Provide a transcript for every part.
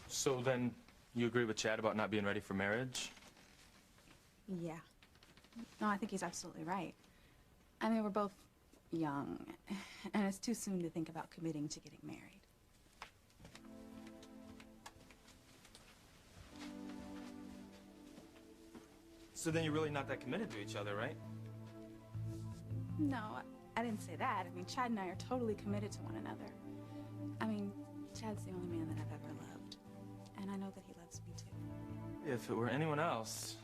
So then, you agree with Chad about not being ready for marriage? Yeah. No, I think he's absolutely right. I mean, we're both young, and it's too soon to think about committing to getting married. So then you're really not that committed to each other, right? No, I didn't say that. I mean, Chad and I are totally committed to one another. I mean, Chad's the only man that I've ever loved, and I know that he loves me too. If it were anyone else...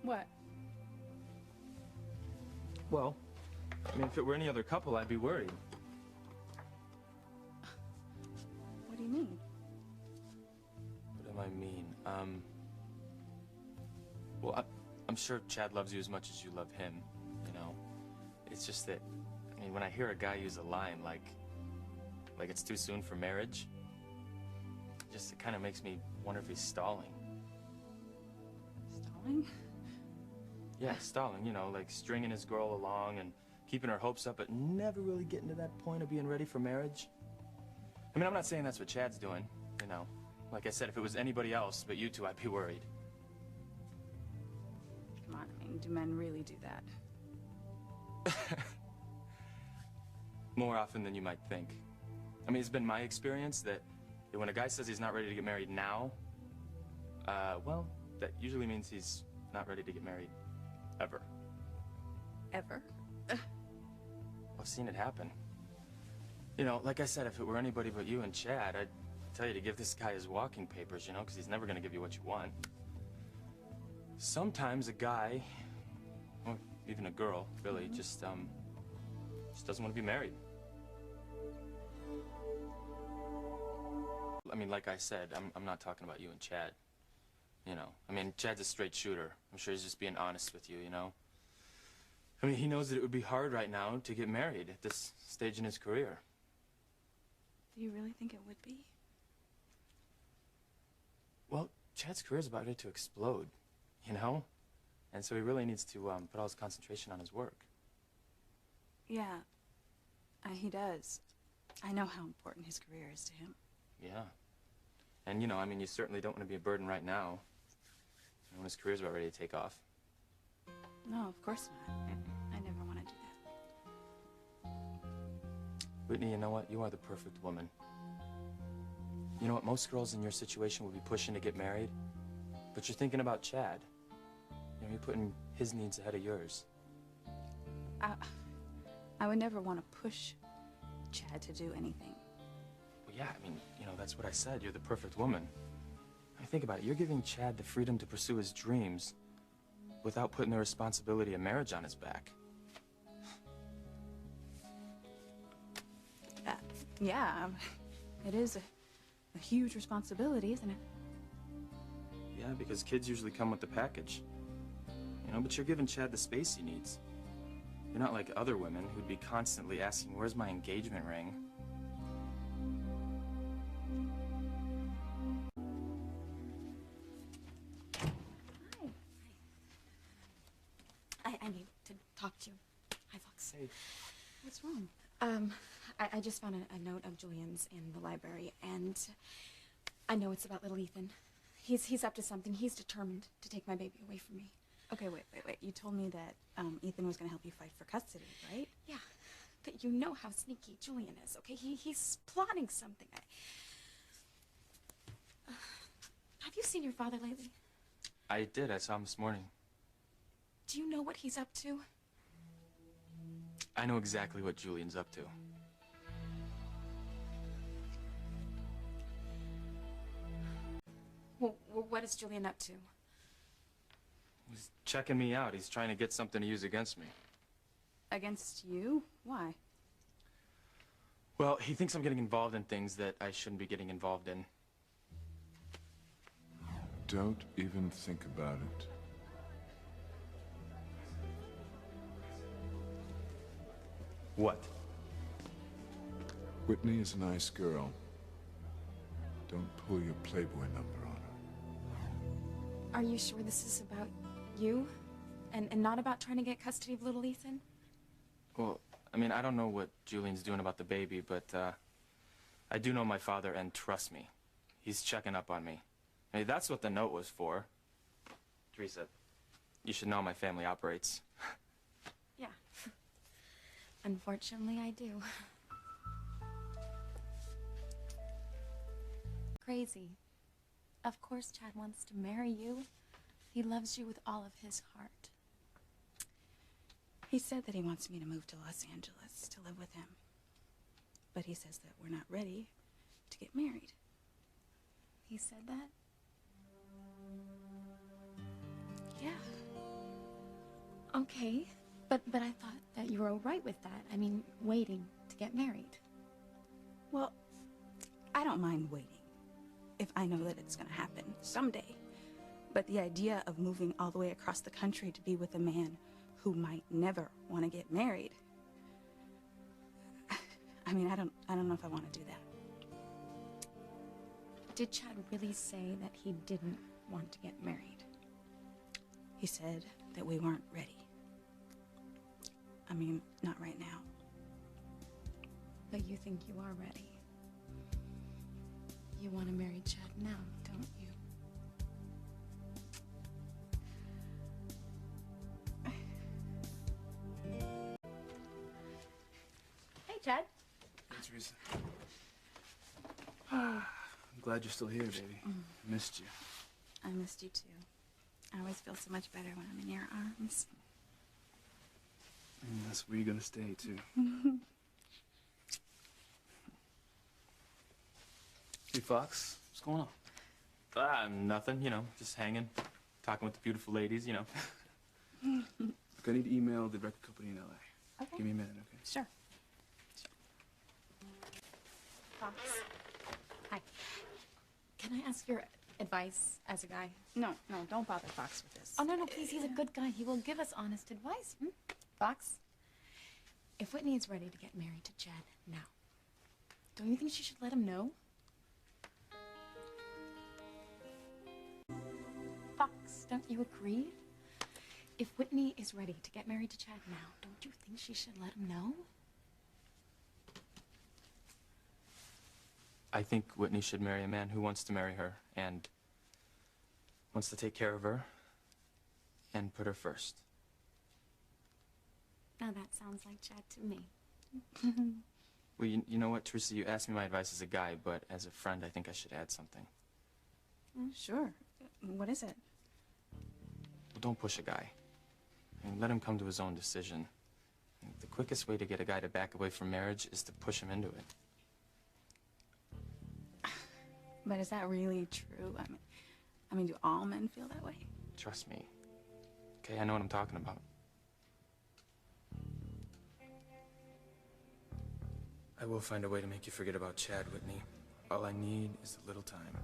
What? Well, I mean, if it were any other couple, I'd be worried. What do you mean? What do I mean? Well, I'm sure Chad loves you as much as you love him, you know? It's just that, I mean, when I hear a guy use a line like it's too soon for marriage, it kind of makes me wonder if he's stalling. Stalling? Yeah, stalling, you know, like stringing his girl along and keeping her hopes up, but never really getting to that point of being ready for marriage. I mean, I'm not saying that's what Chad's doing, you know. Like I said, if it was anybody else but you two, I'd be worried. Come on, I mean, do men really do that? More often than you might think. I mean, it's been my experience that when a guy says he's not ready to get married now, well, that usually means he's not ready to get married ever. Ever? I've seen it happen. You know, like I said, if it were anybody but you and Chad, I'd tell you to give this guy his walking papers, you know, because he's never going to give you what you want. Sometimes a guy, or even a girl, really, just doesn't want to be married. I mean, like I said, I'm not talking about you and Chad. You know, I mean, Chad's a straight shooter. I'm sure he's just being honest with you, you know? I mean, he knows that it would be hard right now to get married at this stage in his career. Do you really think it would be? Well, Chad's career is about ready to explode, you know? And so he really needs to put all his concentration on his work. Yeah, he does. I know how important his career is to him. Yeah. And, you know, I mean, you certainly don't want to be a burden right now when his career's about ready to take off. No, of course not. I never want to do that. Whitney, you know what? You are the perfect woman. You know what? Most girls in your situation would be pushing to get married, but you're thinking about Chad. You know, you're putting his needs ahead of yours. I would never want to push Chad to do anything. Well, yeah, I mean, you know, that's what I said. You're the perfect woman. I mean, think about it. You're giving Chad the freedom to pursue his dreams without putting the responsibility of marriage on his back. Yeah, it is a huge responsibility, isn't it? Yeah, because kids usually come with the package. You know, but you're giving Chad the space he needs. You're not like other women who'd be constantly asking, where's my engagement ring? Hi. I need to talk to you. Hi, Fox. Hey. What's wrong? I just found a note of Julian's in the library, and I know it's about little Ethan. He's up to something. He's determined to take my baby away from me. Okay, wait. You told me that Ethan was going to help you fight for custody, right? Yeah, but you know how sneaky Julian is, okay? He's plotting something. Have you seen your father lately? I did. I saw him this morning. Do you know what he's up to? I know exactly what Julian's up to. Well, what is Julian up to? He's checking me out. He's trying to get something to use against me. Against you? Why? Well, he thinks I'm getting involved in things that I shouldn't be getting involved in. Don't even think about it. What? Whitney is a nice girl. Don't pull your Playboy number on her. Are you sure this is about you? And not about trying to get custody of little Ethan? Well, I mean, I don't know what Julian's doing about the baby, but I do know my father, and trust me, He's checking up on me. I mean, that's what the note was for. Teresa, you should know how my family operates. Yeah. Unfortunately, I do. Crazy. Of course Chad wants to marry you. He loves you with all of his heart. He said that he wants me to move to Los Angeles to live with him. But he says that we're not ready to get married. He said that? Yeah. Okay. But I thought that you were all right with that. I mean, waiting to get married. Well, I don't mind waiting if I know that it's gonna happen someday. But the idea of moving all the way across the country to be with a man who might never want to get married, I mean, I don't know if I want to do that. Did Chad really say that he didn't want to get married? He said that we weren't ready. I mean, not right now. But you think you are ready. You want to marry Chad now, don't you? Hey, Chad. Hey, Teresa. I'm glad you're still here, baby. Missed you. I missed you too. I always feel so much better when I'm in your arms. And that's where you're gonna stay, too. Hey, Fox. What's going on? Nothing, you know, just hanging, talking with the beautiful ladies, you know. Look, I need to email the record company in L.A. Okay. Give me a minute, okay? Sure. Fox. Hi. Can I ask your advice as a guy? No, don't bother Fox with this. Oh, no, please. He's a good guy. He will give us honest advice. Fox, if Whitney is ready to get married to Chad now, don't you think she should let him know? Fox, don't you agree? If Whitney is ready to get married to Chad now, don't you think she should let him know? I think Whitney should marry a man who wants to marry her and wants to take care of her and put her first. Now that sounds like Chad to me. Well, you know what, Teresa, you asked me my advice as a guy, but as a friend, I think I should add something. Sure. What is it? Well, don't push a guy. I mean, let him come to his own decision. The quickest way to get a guy to back away from marriage is to push him into it. But is that really true? I mean, do all men feel that way? Trust me. Okay, I know what I'm talking about. I will find a way to make you forget about Chad, Whitney. All I need is a little time.